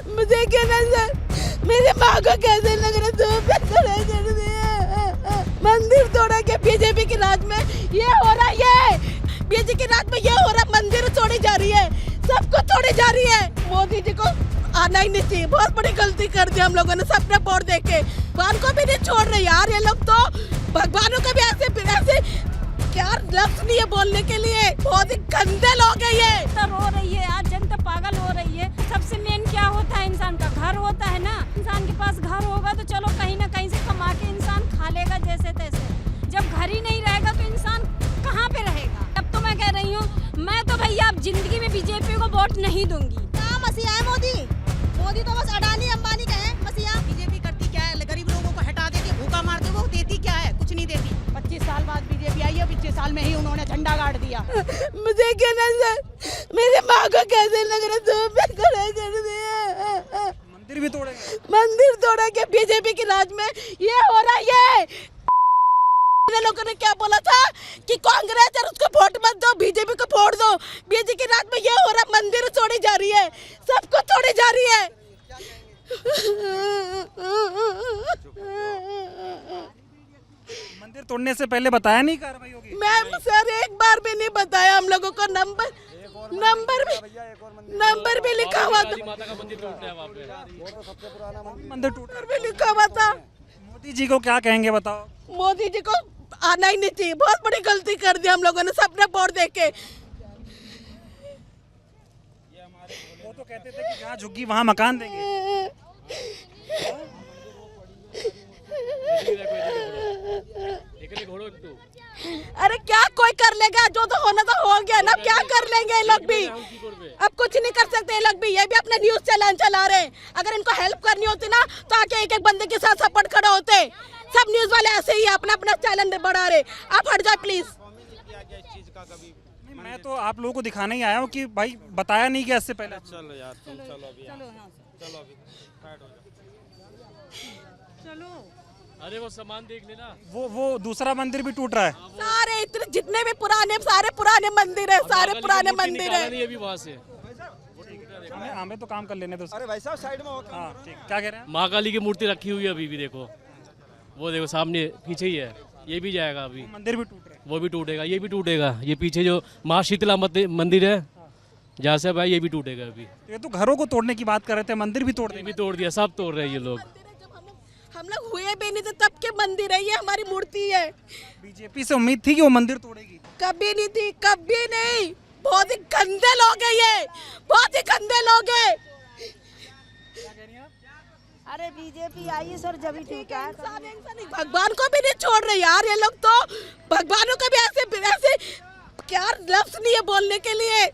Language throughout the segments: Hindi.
मुझे क्या नजर मेरे माँ को कैसे लग रहा धूप में खड़ा कर दिया। मंदिर तोड़ा के बीजेपी की राज में ये हो रहा है, बीजेपी की राज में ये हो रहा, मंदिर तोड़ी जा रही है, सबको तोड़ी जा रही है। मोदी जी को आना ही नहीं चाहिए, बहुत बड़ी गलती कर दी हम लोगों ने सबने वोट देके। भगवान को भी नहीं छोड़ रहे यार ये लोग, तो भगवानों का भी ऐसे क्या लफ्ज नहीं है बोलने के लिए, बहुत ही गंदे लोग हैं ये। रो रही है आज जनता, पागल हो रही है। सबसे मेन क्या होता है, इंसान का घर होता है ना। इंसान के पास घर होगा तो चलो कहीं ना कहीं से कमा के इंसान खा लेगा जैसे तैसे। जब घर ही नहीं रहेगा तो इंसान कहाँ पे रहेगा। अब तो मैं कह रही हूँ, मैं तो भैया अब जिंदगी में बीजेपी को वोट नहीं दूंगी। क्या मसीहा है मोदी? मोदी तो बस अडानी अंबानी का है मसीहा। बीजेपी करती क्या है, गरीब लोगों को हटा देती है, भूखा मारती है, वो देती क्या है, कुछ नहीं देती। 25 साल बाद बीजेपी आई है, 25 साल में ही उन्होंने झंडा गाड़ दिया। मुझे क्या नजर मेरे माँ को कैसे लग रहा धूप में खड़ा कर दिया। मंदिर भी तोड़े, मंदिर तोड़ा के बीजेपी की राज में ये हो रहा है। लोगों ने क्या बोला था कि कांग्रेस और उसको वोट मत दो, बीजेपी को वोट दो। बीजेपी की राज में ये हो रहा, मंदिर तोड़ी जा रही है, सबको तोड़ी जा रही है। मंदिर तोड़ने से पहले बताया नहीं कार्रवाई होगी? मैम सर एक बार भी नहीं बताया हम लोगों को, नंबर भी लिखा हुआ था, मंदिर टूटा भी लिखा हुआ था। मोदी जी को क्या कहेंगे बताओ? मोदी जी को आना ही नहीं चाहिए, बहुत बड़ी गलती कर दी हम लोगों ने सबने वोट देके। वो तो कहते थे कि जहाँ झुग्गी वहाँ मकान देंगे। अरे क्या कोई कर लेगा, जो तो होना तो हो गया ना, क्या कर लेंगे ये लोग भी, अब कुछ नहीं कर सकते ये लोग भी। ये भी अपना न्यूज चैनल चला रहे हैं, अगर इनको हेल्प करनी होती ना तो आके एक एक बंदे के साथ सपोर्ट खड़ा होते। सब न्यूज वाले ऐसे ही अपना अपना चैनल बढ़ा रहे। आप हट जाए प्लीज। मैं तो आप लोगों को दिखाने ही आया हूँ कि भाई बताया नहीं गया इससे पहले। चलो यार तुम चलो अभी, चलो अभी चलो। अरे वो सामान देख लेना। वो दूसरा मंदिर भी टूट रहा है। सारे इतने जितने भी सारे पुराने मंदिर है, सारे पुराने मंदिर है। ये भी वहाँ से हमें तो काम कर लेने दो। अरे भाई साहब साइड में हो। हाँ ठीक, क्या कह रहे हैं? माँ काली की मूर्ति रखी हुई है अभी भी, देखो वो देखो सामने पीछे ही है, ये भी जाएगा अभी। मंदिर भी टूट रहा है। वो भी टूटेगा, ये भी टूटेगा। ये पीछे जो माँ शीतला मंदिर है जहाँ से भाई, ये भी टूटेगा अभी। ये तो घरों को तोड़ने की बात कर रहे थे, मंदिर भी तोड़ ये देंगे। भी तोड़ दिया, सब तोड़ रहे हैं ये लोग। हम लोग हुए भी नहीं थे तब के मंदिर है, ये हमारी मूर्ति है। बीजेपी से उम्मीद थी कि वो मंदिर तोड़ेगी? कभी नहीं थी, कभी नहीं। बहुत ही गंदे लोग हैं ये, बहुत ही गंदे लोग हैं। अरे बीजेपी आई है सर, जब ही ठीक है। भगवान को भी नहीं छोड़ रहे यार ये लोग, तो भगवानों का भी ऐसे क्या लफ्ज नहीं है बोलने के लिए।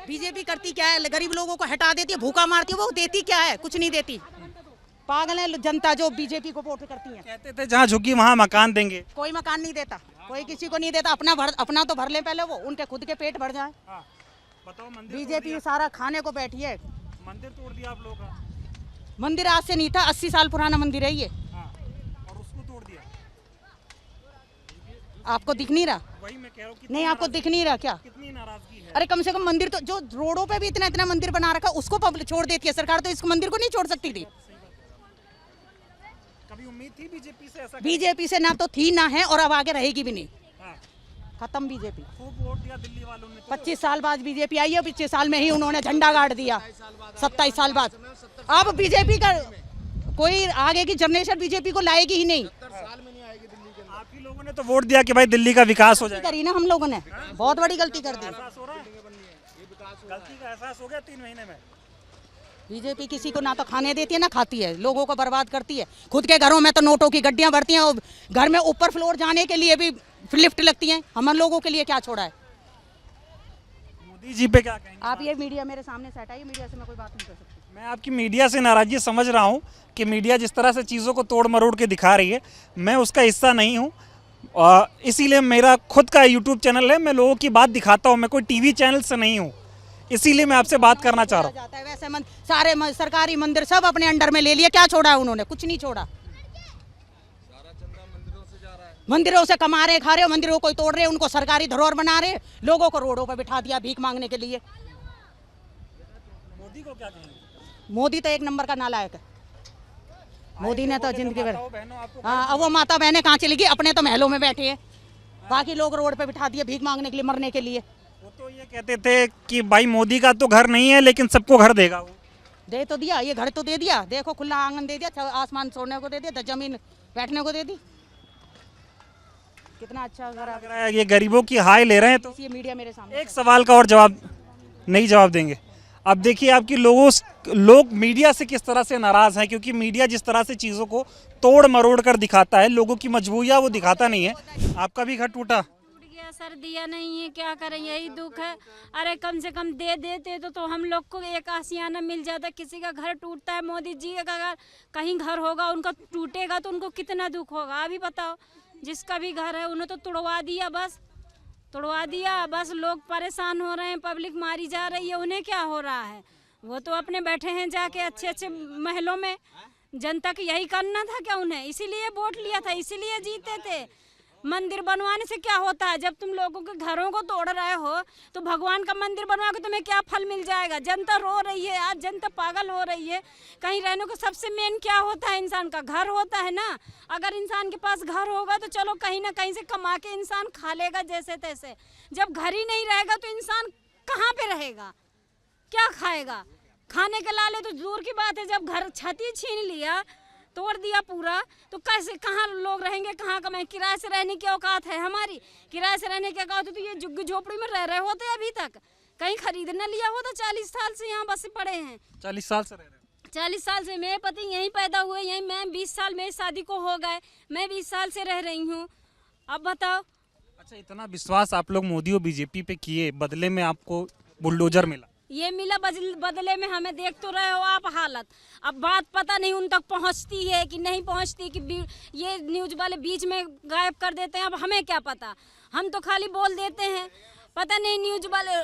बीजेपी करती क्या है, गरीब लोगों को हटा देती है, भूखा मारती है, वो देती क्या है, कुछ नहीं देती। पागल है जनता जो बीजेपी को वोट करती है। कहते थे जहाँ झुग्गी वहाँ मकान देंगे। कोई मकान नहीं देता, कोई किसी को नहीं देता। अपना तो भर ले पहले, वो उनके खुद के पेट भर जाए। बताओ, मंदिर बीजेपी सारा खाने को बैठी है। मंदिर तोड़ दिया आप लोगों का। मंदिर आज से नहीं था, 80 साल पुराना मंदिर है ये। और उसको तोड़ दिया। आपको दिख नहीं रहा? वही मैं कह रहा हूँ। नहीं आपको दिख नहीं रहा क्या? कितनी नाराजगी है। अरे कम से कम मंदिर तो, जो रोडों पे भी इतना इतना मंदिर बना रखा, उसको पब्लिक छोड़ देती है सरकार, तो इस मंदिर को नहीं छोड़ सकती थी। कभी उम्मीद थी बीजेपी से ऐसा? बीजेपी से ना तो थी ना है, और अब आगे रहेगी भी नहीं। खत्म बीजेपी। खूब वोट दिया दिल्ली वालों ने। 25 साल बाद बीजेपी आई है, 25 साल में ही उन्होंने झंडा गाड़ दिया। 27 साल बाद अब बीजेपी का कोई आगे की जनरेशन बीजेपी को लाएगी ही नहीं। आप ही लोगों ने तो वोट दिया कि भाई दिल्ली का विकास हो जाए। करी ना हम लोगों ने, बहुत बड़ी गलती कर दी। गलती का एहसास हो गया 3 महीने में। बीजेपी किसी को ना तो खाने देती है ना खाती है, लोगों को बर्बाद करती है। खुद के घरों में तो नोटों की गड्डियां भरती हैं, और घर में ऊपर फ्लोर जाने के लिए भी लिफ्ट लगती हैं। हम लोगों के लिए क्या छोड़ा है? मोदी जी पे क्या कहेंगे? आप ये मीडिया मेरे सामने से हटाइए, मीडिया से मैं कोई बात नहीं कर सकती। मैं आपकी मीडिया से नाराजगी समझ रहा हूँ कि मीडिया जिस तरह से चीज़ों को तोड़ मरोड़ के दिखा रही है, मैं उसका हिस्सा नहीं हूँ। इसीलिए मेरा खुद का यूट्यूब चैनल है, मैं लोगों की बात दिखाता हूँ, मैं कोई टीवी चैनल से नहीं हूँ। इसीलिए मैं आपसे बात करना चाह रहा हूँ। वैसे सारे सरकारी मंदिर सब अपने अंडर में ले लिया, क्या छोड़ा है उन्होंने? कुछ नहीं छोड़ा। मंदिरों से कमा रहे, खा रहे, मंदिरों को तोड़ रहे, उनको सरकारी धरोहर बना रहे, लोगों को रोडों पर बिठा दिया भीख मांगने के लिए। मोदी को क्या कहेंगे? मोदी तो एक नंबर का नालायक है। मोदी ने तो जिंदगी भर, बहनों आपको हाँ, अब वो माता बहनें कहाँ चली गई? अपने तो महलों में बैठे हैं, बाकी लोग रोड पे बिठा दिए भीख मांगने के लिए, मरने के लिए। वो तो ये कहते थे कि भाई मोदी का तो घर नहीं है लेकिन सबको घर देगा वो। दे तो दिया, ये घर तो दे दिया, देखो खुला आंगन दे दिया, आसमान सोने को दे दिया, जमीन बैठने को दे दी। कितना अच्छा घर लग रहा है ये गरीबों की हाय ले रहे हैं। तो ये मीडिया मेरे सामने। एक सवाल का और जवाब नहीं जवाब देंगे। अब देखिए आपकी लोग मीडिया से किस तरह से नाराज हैं, क्योंकि मीडिया जिस तरह से चीज़ों को तोड़ मरोड़ कर दिखाता है, लोगों की मजबूरियाँ वो दिखाता नहीं है। आपका भी घर टूटा? टूट गया सर, दिया नहीं है, क्या करें, यही दुख है। अरे कम से कम दे देते तो हम लोग को एक आशियाना मिल जाता। किसी का घर टूटता है, मोदी जी का अगर कहीं घर होगा उनका टूटेगा तो उनको कितना दुख होगा। अभी बताओ, जिसका भी घर है उन्हें तो तुड़वा दिया, बस तुड़वा दिया, बस लोग परेशान हो रहे हैं, पब्लिक मारी जा रही है, उन्हें क्या हो रहा है? वो तो अपने बैठे हैं जाके अच्छे अच्छे महलों में। जनता को यही करना था क्या उन्हें? इसीलिए वोट लिया था, इसीलिए जीते थे। मंदिर बनवाने से क्या होता है? जब तुम लोगों के घरों को तोड़ रहे हो तो भगवान का मंदिर बनवा के तुम्हें क्या फल मिल जाएगा? जनता रो रही है, आज जनता पागल हो रही है। कहीं रहने को सबसे मेन क्या होता है? इंसान का घर होता है ना। अगर इंसान के पास घर होगा तो चलो कहीं ना कहीं से कमा के इंसान खा लेगा जैसे तैसे। जब घर ही नहीं रहेगा तो इंसान कहाँ पे रहेगा, क्या खाएगा? खाने के लाले तो दूर की बात है, जब घर छत ही छीन लिया, तोड़ दिया पूरा, तो कैसे कहाँ लोग रहेंगे, कहाँ कमाएं? किराए से रहने की औकात है हमारी? किराए से रहने की औकात है तो ये झुग्गी झोपड़ी में रह रहे होते अभी तक। कहीं खरीद न लिया हो तो 40 साल से यहाँ बसे पड़े हैं। 40 साल से रह रहे हैं? 40 साल से मेरे पति यहीं पैदा हुए, यहीं। मैं 20 साल मेरी शादी को हो गए, मैं 20 साल से रह रही हूँ। अब बताओ। अच्छा, इतना विश्वास आप लोग मोदी और बीजेपी पे किए, बदले में आपको बुलडोजर मिला। ये मिला बदले में, हमें देख तो रहे हो आप हालत। अब बात पता नहीं उन तक पहुंचती है कि नहीं पहुंचती, कि ये न्यूज़ वाले बीच में गायब कर देते हैं। अब हमें क्या पता, हम तो खाली बोल देते हैं। पता नहीं न्यूज़ वाले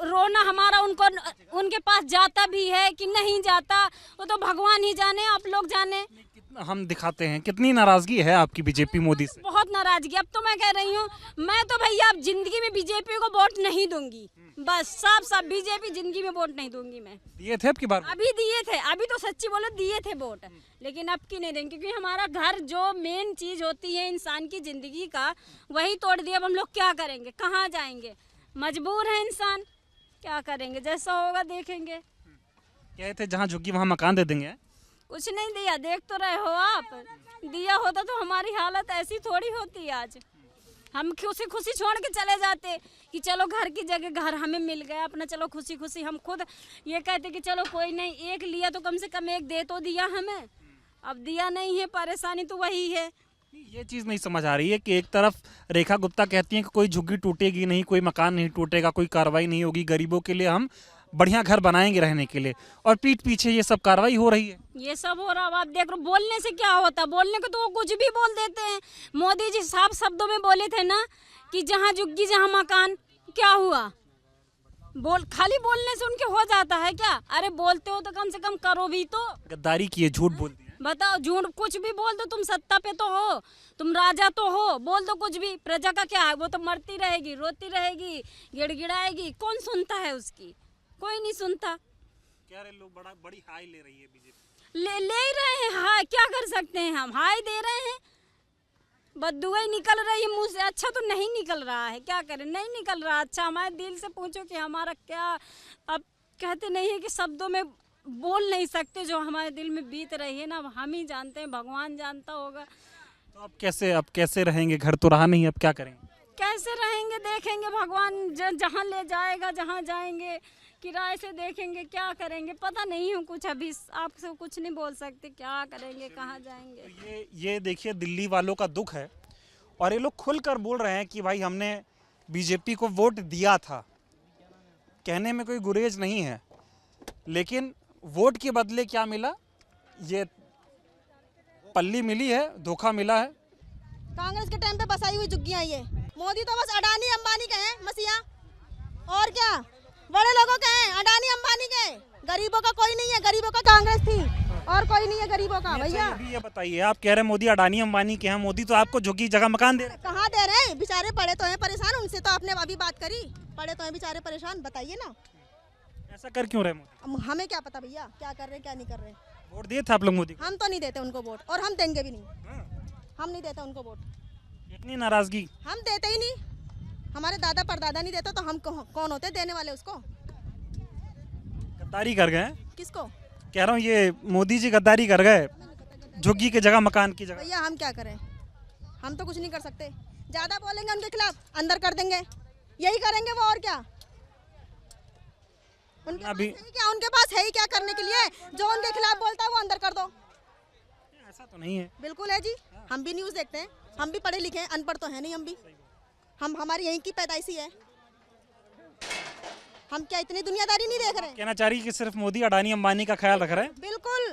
रोना हमारा उनके पास जाता भी है कि नहीं जाता, वो तो भगवान ही जाने, आप लोग जाने। कितना हम दिखाते हैं, कितनी नाराजगी है आपकी बीजेपी मोदी से? बहुत नाराजगी। अब तो मैं कह रही हूँ, मैं तो भैया अब जिंदगी में बीजेपी को वोट नहीं दूंगी, बस साफ साफ बीजेपी जिंदगी में वोट नहीं दूंगी मैं। दिए थे आपकी बार? अभी दिए थे, अभी तो सच्ची बोलो दिए थे वोट, लेकिन अब की नहीं देंगे, क्योंकि हमारा घर जो मेन चीज होती है इंसान की जिंदगी का, वही तोड़ दिया। अब हम लोग क्या करेंगे, कहाँ जाएंगे? मजबूर है इंसान, क्या करेंगे, जैसा होगा देखेंगे। कहे थे जहाँ झुग्गी वहाँ मकान दे देंगे। कुछ नहीं दिया, देख तो रहे हो आप। दिया होता तो हमारी हालत ऐसी थोड़ी होती आज। हम खुशी खुशी छोड़ के चले जाते कि चलो घर की जगह घर हमें मिल गया अपना, चलो खुशी खुशी। हम खुद ये कहते कि चलो कोई नहीं, एक लिया तो कम से कम एक दे तो दिया हमें। अब दिया नहीं है, परेशानी तो वही है। ये चीज़ नहीं समझ आ रही है कि एक तरफ रेखा गुप्ता कहती हैं कि कोई झुग्गी टूटेगी नहीं, कोई मकान नहीं टूटेगा, कोई कार्रवाई नहीं होगी, गरीबों के लिए हम बढ़िया घर बनाएंगे रहने के लिए, और पीठ पीछे ये सब कार्रवाई हो रही है। ये सब हो रहा है। आप देख रहे हो, बोलने से क्या होता? बोलने को तो वो कुछ भी बोल देते हैं। मोदी जी साफ शब्दों में बोले थे ना कि जहाँ झुग्गी जहाँ मकान, क्या हुआ? खाली बोलने से उनके हो जाता है क्या? अरे बोलते हो तो कम से कम करो भी तो। गद्दारी की है, झूठ बोल दिया। बताओ, झूठ कुछ भी बोल दो, तुम सत्ता पे तो हो, तुम राजा तो हो, बोल दो कुछ भी। प्रजा का क्या है? वो तो मरती रहेगी, रोती रहेगी, गिड़गिड़ाएगी, कौन सुनता है उसकी? कोई नहीं सुनता। कह रहे लोग बड़ी हाई ले रही है बीजेपी। ले ही रहे हैं हाय, क्या कर सकते हैं हम? हाय दे रहे हैं, बददुआई निकल रही है मुंह से। अच्छा तो नहीं निकल रहा है, क्या करें, नहीं निकल रहा अच्छा। हमारे दिल से पूछो कि हमारा क्या, अब कहते नहीं है कि शब्दों में बोल नहीं सकते जो हमारे दिल में बीत रही है ना, हम ही जानते हैं, भगवान जानता होगा। तो अब कैसे रहेंगे? घर तो रहा नहीं, अब क्या करेंगे? कैसे रहेंगे देखेंगे, भगवान जहाँ ले जाएगा, जहाँ जाएंगे किराए से देखेंगे, क्या करेंगे पता नहीं हूँ कुछ। अभी आपसे कुछ नहीं बोल सकते, क्या करेंगे, कहाँ जाएंगे। तो ये देखिए दिल्ली वालों का दुख है, और ये लोग खुलकर बोल रहे हैं कि भाई हमने बीजेपी को वोट दिया था। कहने में कोई गुरेज नहीं है, लेकिन वोट के बदले क्या मिला? ये पल्ली मिली है, धोखा मिला है। कांग्रेस के टाइम पे बसाई हुई झुग्गियां ये। मोदी तो बस अडानी अंबानी के हैं मसीहा, और क्या बड़े लोगों के हैं, अडानी अंबानी के। गरीबों का कोई नहीं है, गरीबों का कांग्रेस थी, और कोई नहीं है गरीबों का भैया। ये बताइए, आप कह रहे हैं मोदी अडानी अंबानी के हैं, मोदी तो आपको झुग्गी जगह मकान दे रहे हैं। कहाँ दे रहे हैं? बेचारे पड़े तो हैं परेशान, उनसे तो आपने अभी बात करी, पड़े तो हैं बेचारे परेशान, बताइए ना। ऐसा कर क्यों रहे मोदी? अब हमें क्या पता भैया क्या कर रहे हैं क्या नहीं कर रहे हैं। वोट दिए थे आप लोग मोदी को? हम तो नहीं देते उनको वोट और हम देंगे भी नहीं। हाँ। हम नहीं देते उनको वोट, इतनी नाराजगी? हम देते ही नहीं। हमारे दादा परदादा नहीं देते तो हम कौन होते देने वाले उसको? गद्दारी कर गए हैं। किसको? कह रहा हूँ ये मोदी जी गद्दारी कर गए, झुग्गी की जगह मकान की जगह। भैया हम क्या करें, हम तो कुछ नहीं कर सकते। ज्यादा बोलेंगे उनके खिलाफ अंदर कर देंगे, यही करेंगे वो और क्या। उनके पास है ही क्या, उनके पास है ही क्या करने के लिए? जो उनके खिलाफ बोलता है वो अंदर कर दो। ऐसा तो नहीं है। बिल्कुल है जी, हम भी न्यूज़ देखते हैं, हम भी पढ़े लिखे हैं, अनपढ़ तो है नहीं हम भी। हम हमारी यहीं की पैदाइशी है, हम क्या इतनी दुनियादारी नहीं देख रहे? कहना चाह रही है कि सिर्फ मोदी अडानी अंबानी का ख्याल रख रहे हैं? बिल्कुल